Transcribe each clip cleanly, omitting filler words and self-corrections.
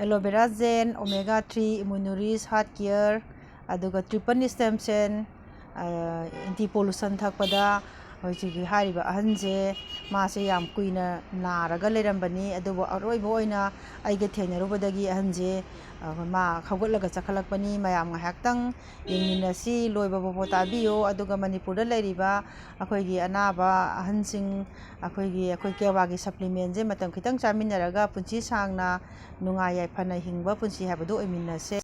aloe vera gel omega 3 इम्यूनोरिस heart care अदुगा triple stem cell anti pollution थकपदा होजिगी हारिबा अहनजे मासे याम कुइना नारगा लेरंबनी अदुबो अरोइबो ओइना आइगे थेनरुबदगी अहनजे मा खगुलगा चखलकपनी मयाम ngahaktang yengminasi loibabo potabiyo aduga manipurda leiriba akoigi anaba ahansing akoi kewagi supplement je matam khitang chaminaraga punchi sangna nunga yai phana hingba punchi habadu oiminase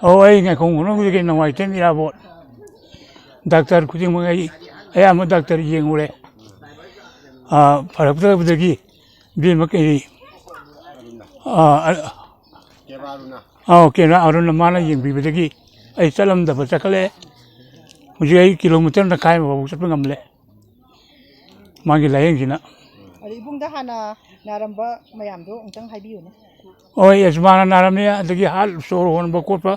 ai ngai khongno gi nawai temira bo doctor kujing mangai aya ma doctor yengure faraktabdagi bi makai केना अरुण माना यंबीबदगी आई चलमदब चखले मुझे आई kilometre न खाय बाबू चप ngमले मागी लायंगजिना अरे इबुंगदा हाना नारंबा मयामदो उंतंग हाइबियोने ओय यजमाना नारमने अदगी हाल सोर होनबा कोपा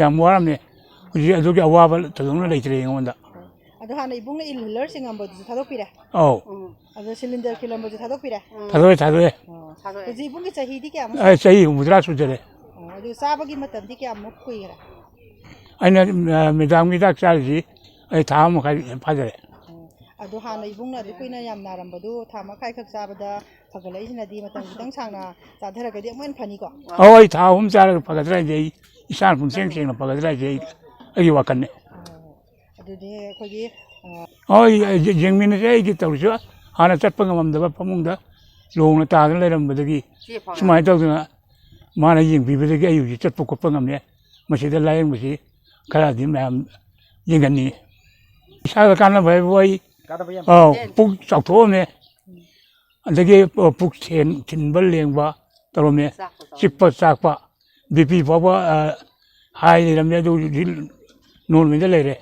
याम वारमने मुझे अदुगी अवाबल तदोंना लेतरे ngonda अदो हाना इबुंगना इनहेलर सिंगमबो थादोपिरा अदो सिलिंडर किलोमीटर थादोपिरा थादोए जी इबुंगी चाहिदी क्या आई सही मुद्रा सुजरे अदो साबगी मतमदी क्या मुख कुइरा अइना मेदामगी दाक चालजी आई थाम खाइ फाजरे अदो हाना इबुंगना अदो कुइना याम नारंबदो थामा खाइ खक साबदा फगलैसिनादी मतम खितंग सांगना चाधरगदि अमन फनीको ओय थाहुम चार फगदरा जे इसान पुंसेंग सेंग फगदरा जे अगी वाकने अदुदे खोगी ओय जेंगमिन जे आइगी तौरसु हाना चटप ngमदबा फमुंगदा लोंगना तादन लेरंबदगी सुमाय तौदना माना यंबीबदगी आयुजी चटप कोप ngमने मसिदा लायंगबसी खरादि मैम यंगनी इसादा काना भाई बोय पुक चाउथोमे अदगी पुक थेन थिनबल लेंबा तरोमे चिप्पा चाकपा बीपी बाबा हाई लेरमने दो नॉर्मल दे लेरे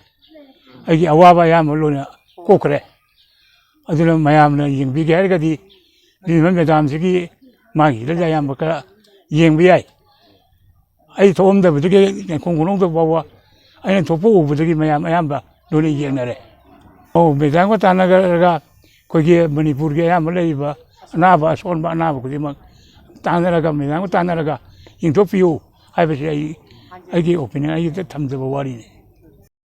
अगी अवाबा याम लोना कोकरे अदुना मयामना यंबीगे हरगदी बिमन मेदामसिगी मागी दा याम बका yengbi ai ai thomda budagi khongkonong da bawa ai thopo budagi mayam ayamba loni yengnare bedang ko tanaga kogi manipur ge ayam leiba anaba sonba anaba kudi mak tanaraga bedang ko tanaraga ingthopiu ai basi ai gi opinion ai thamjaba wari